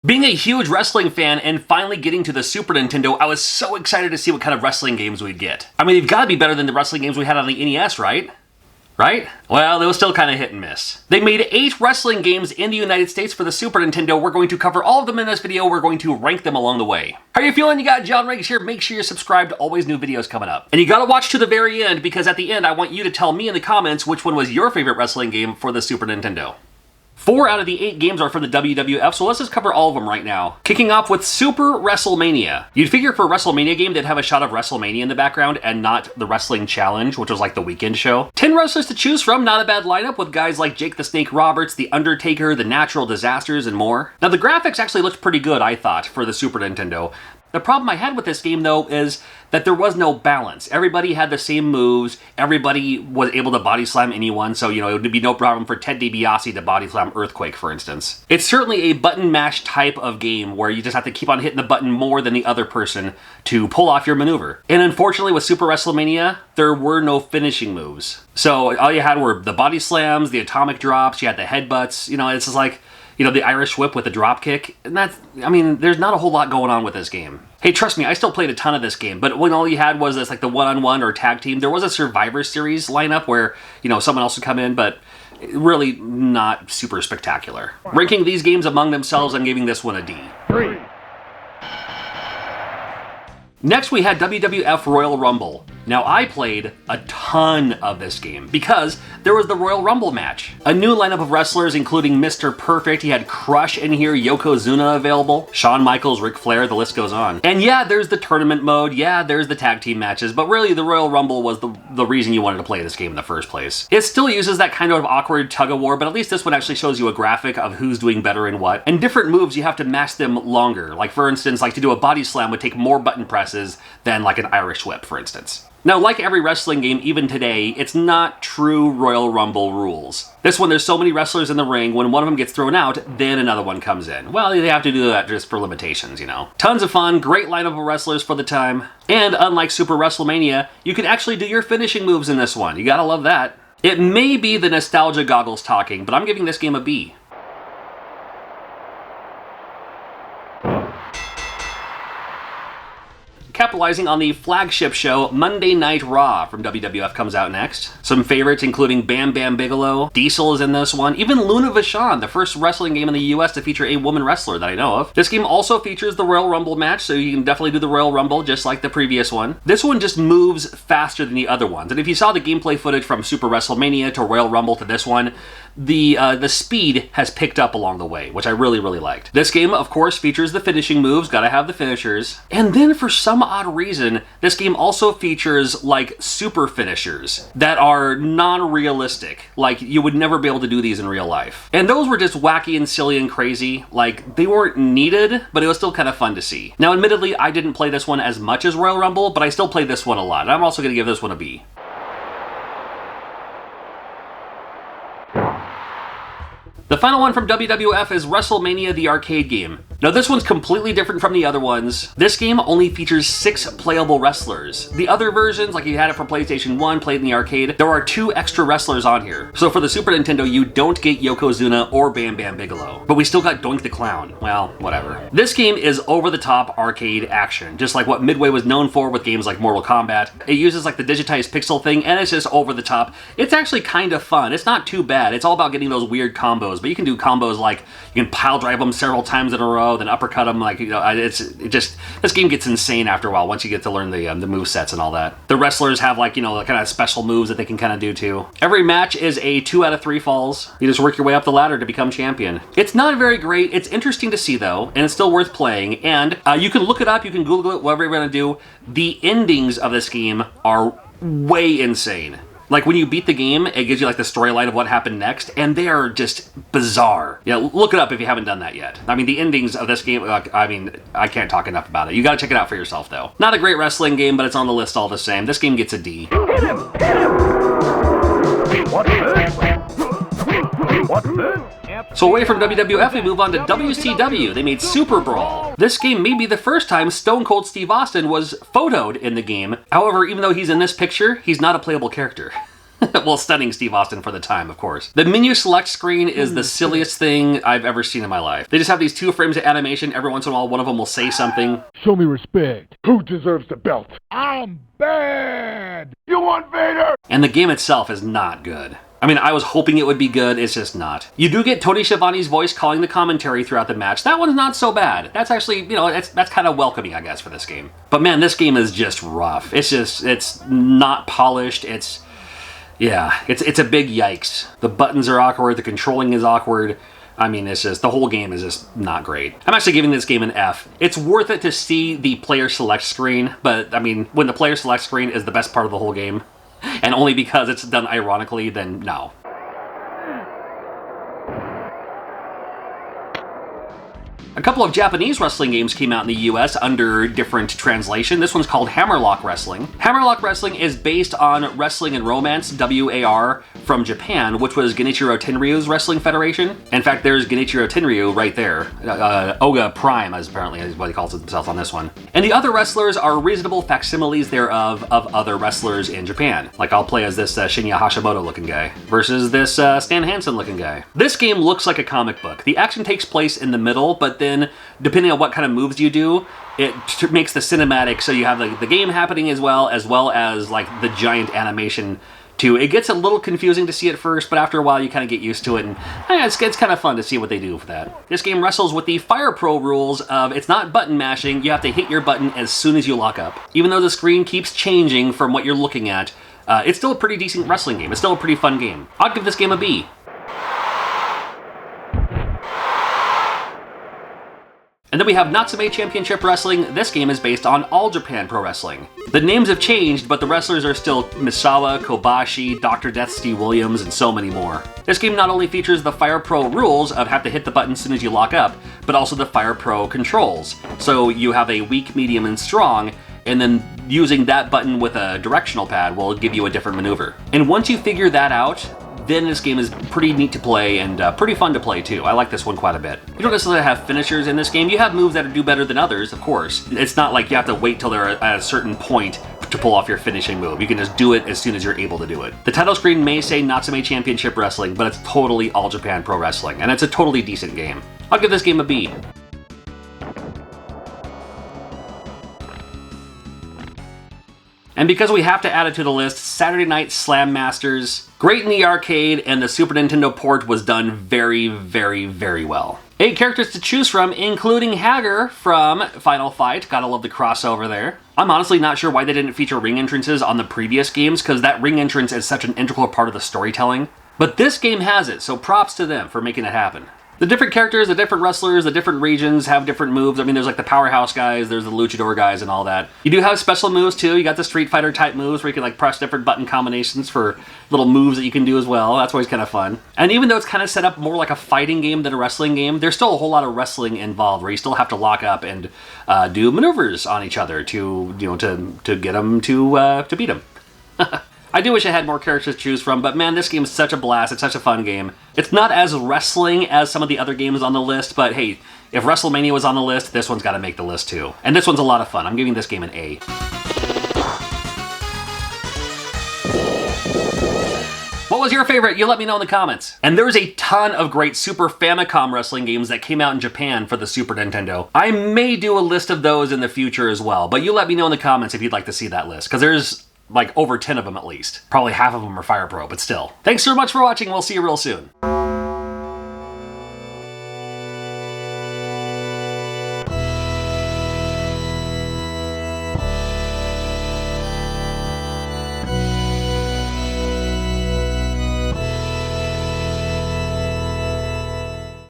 Being a huge wrestling fan and finally getting to the Super Nintendo, I was so excited to see what kind of wrestling games we'd get. I mean, they've got to be better than the wrestling games we had on the NES, right? Right? Well, they were still kind of hit and miss. They made 8 wrestling games in the United States for the Super Nintendo. We're going to cover all of them in this video. We're going to rank them along the way. How are you feeling? You got John Riggs here. Make sure you're subscribed. Always new videos coming up. And you gotta watch to the very end, because at the end, I want you to tell me in the comments which one was your favorite wrestling game for the Super Nintendo. 4 out of the 8 games are from the WWF, so let's just cover all of them right now. Kicking off with Super Wrestlemania. You'd figure for a Wrestlemania game, they'd have a shot of Wrestlemania in the background and not the Wrestling Challenge, which was like the weekend show. 10 wrestlers to choose from, not a bad lineup, with guys like Jake the Snake Roberts, The Undertaker, The Natural Disasters, and more. Now, the graphics actually looked pretty good, I thought, for the Super Nintendo. The problem I had with this game, though, is that there was no balance. Everybody had the same moves, everybody was able to body slam anyone, so, it would be no problem for Ted DiBiase to body slam Earthquake, for instance. It's certainly a button mash type of game where you just have to keep on hitting the button more than the other person to pull off your maneuver. And unfortunately, with Super Wrestlemania, there were no finishing moves. So all you had were the body slams, the atomic drops, you had the headbutts, it's just like, the Irish whip with the drop kick, and there's not a whole lot going on with this game. Hey, trust me, I still played a ton of this game, but when all you had was this, like the one-on-one or tag team, there was a Survivor Series lineup where, someone else would come in, but really not super spectacular. Ranking these games among themselves, I'm giving this one a D. 3. Next, we had WWF Royal Rumble. Now, I played a ton of this game because there was the Royal Rumble match. A new lineup of wrestlers, including Mr. Perfect. He had Crush in here, Yokozuna available, Shawn Michaels, Ric Flair, the list goes on. And yeah, there's the tournament mode, yeah, there's the tag team matches, but really the Royal Rumble was the reason you wanted to play this game in the first place. It still uses that kind of awkward tug-of-war, but at least this one actually shows you a graphic of who's doing better and what. And different moves, you have to mash them longer. Like, for instance, to do a body slam would take more button presses than like an Irish whip, for instance. Now, like every wrestling game, even today, it's not true Royal Rumble rules. This one, there's so many wrestlers in the ring, when one of them gets thrown out, then another one comes in. Well, they have to do that just for limitations, Tons of fun, great lineup of wrestlers for the time. And unlike Super Wrestlemania, you can actually do your finishing moves in this one. You gotta love that. It may be the nostalgia goggles talking, but I'm giving this game a B. Capitalizing on the flagship show, Monday Night Raw from WWF comes out next. Some favorites including Bam Bam Bigelow, Diesel is in this one, even Luna Vachon, the first wrestling game in the US to feature a woman wrestler that I know of. This game also features the Royal Rumble match, so you can definitely do the Royal Rumble just like the previous one. This one just moves faster than the other ones, and if you saw the gameplay footage from Super Wrestlemania to Royal Rumble to this one, the speed has picked up along the way, which I really, really liked. This game, of course, features the finishing moves, gotta have the finishers. And then for some odd reason, this game also features like super finishers that are non-realistic. Like, you would never be able to do these in real life. And those were just wacky and silly and crazy. Like, they weren't needed, but it was still kind of fun to see. Now, admittedly, I didn't play this one as much as Royal Rumble, but I still played this one a lot. And I'm also gonna give this one a B. The final one from WWF is Wrestlemania, the arcade game. Now, this one's completely different from the other ones. This game only features 6 playable wrestlers. The other versions, like you had it for PlayStation 1, played in the arcade, there are 2 extra wrestlers on here. So for the Super Nintendo, you don't get Yokozuna or Bam Bam Bigelow. But we still got Doink the Clown. Well, whatever. This game is over-the-top arcade action, just like what Midway was known for with games like Mortal Kombat. It uses like the digitized pixel thing, and it's just over-the-top. It's actually kind of fun. It's not too bad. It's all about getting those weird combos, but you can do combos like you can pile drive them several times in a row, then uppercut them. Like, this game gets insane after a while once you get to learn the move sets and all that. The wrestlers have like, kind of special moves that they can kind of do too. Every match is a 2 out of 3 falls. You just work your way up the ladder to become champion. It's not very great. It's interesting to see though, and it's still worth playing. And you can look it up, you can Google it, whatever you're gonna do. The endings of this game are way insane. Like, when you beat the game, it gives you like the storyline of what happened next, and they are just bizarre. Look it up if you haven't done that yet. The endings of this game, I can't talk enough about it. You gotta check it out for yourself, though. Not a great wrestling game, but it's on the list all the same. This game gets a D. Hit him! Hit him! What's this? So away from WWF, we move on to WCW. They made Super Brawl. This game may be the first time Stone Cold Steve Austin was photoed in the game. However, even though he's in this picture, he's not a playable character. Well, stunning Steve Austin for the time, of course. The menu select screen is the silliest thing I've ever seen in my life. They just have these 2 frames of animation. Every once in a while, one of them will say something. Show me respect. Who deserves the belt? I'm bad. You want Vader? And the game itself is not good. I mean, I was hoping it would be good, it's just not. You do get Tony Schiavone's voice calling the commentary throughout the match. That one's not so bad. That's actually, you know, that's kind of welcoming, I guess, for this game. But man, this game is just rough. It's not polished. It's a big yikes. The buttons are awkward, the controlling is awkward. I mean, it's just, the whole game is just not great. I'm actually giving this game an F. It's worth it to see the player select screen, but I mean, when the player select screen is the best part of the whole game, and only because it's done ironically, then no. A couple of Japanese wrestling games came out in the US under different translation. This one's called Hammerlock Wrestling. Hammerlock Wrestling is based on Wrestling and Romance, WAR, from Japan, which was Genichiro Tenryu's wrestling federation. In fact, there's Genichiro Tenryu right there. Oga Prime, as apparently is what he calls himself on this one. And the other wrestlers are reasonable facsimiles thereof of other wrestlers in Japan. Like, I'll play as this Shinya Hashimoto looking guy versus this Stan Hansen looking guy. This game looks like a comic book. The action takes place in the middle, but then depending on what kind of moves you do, it makes the cinematic so you have the game happening as well as like the giant animation too. It gets a little confusing to see at first, but after a while you kind of get used to it, and it's kind of fun to see what they do with that. This game wrestles with the Fire Pro rules of it's not button mashing, you have to hit your button as soon as you lock up. Even though the screen keeps changing from what you're looking at, it's still a pretty decent wrestling game. It's still a pretty fun game. I'd give this game a B. And then we have Natsume Championship Wrestling. This game is based on All Japan Pro Wrestling. The names have changed, but the wrestlers are still Misawa, Kobashi, Dr. Death Steve Williams, and so many more. This game not only features the Fire Pro rules of have to hit the button as soon as you lock up, but also the Fire Pro controls. So you have a weak, medium, and strong, and then using that button with a directional pad will give you a different maneuver. And once you figure that out, then this game is pretty neat to play and pretty fun to play too. I like this one quite a bit. You don't necessarily have finishers in this game. You have moves that do better than others, of course. It's not like you have to wait till they're at a certain point to pull off your finishing move. You can just do it as soon as you're able to do it. The title screen may say Natsume Championship Wrestling, but it's totally All Japan Pro Wrestling, and it's a totally decent game. I'll give this game a B. And because we have to add it to the list, Saturday Night Slam Masters. Great in the arcade, and the Super Nintendo port was done very, very, very well. 8 characters to choose from, including Hager from Final Fight. Gotta love the crossover there. I'm honestly not sure why they didn't feature ring entrances on the previous games, because that ring entrance is such an integral part of the storytelling. But this game has it, so props to them for making it happen. The different characters, the different wrestlers, the different regions have different moves. I mean, there's like the powerhouse guys, there's the luchador guys and all that. You do have special moves too. You got the Street Fighter type moves where you can like press different button combinations for little moves that you can do as well. That's always kind of fun. And even though it's kind of set up more like a fighting game than a wrestling game, there's still a whole lot of wrestling involved where you still have to lock up and do maneuvers on each other to get them to beat them. I do wish I had more characters to choose from, but man, this game is such a blast. It's such a fun game. It's not as wrestling as some of the other games on the list, but hey, if Wrestlemania was on the list, this one's got to make the list too. And this one's a lot of fun. I'm giving this game an A. What was your favorite? You let me know in the comments. And there's a ton of great Super Famicom wrestling games that came out in Japan for the Super Nintendo. I may do a list of those in the future as well, but you let me know in the comments if you'd like to see that list, because there's like over 10 of them at least. Probably half of them are Fire Pro, but still. Thanks so much for watching. We'll see you real soon.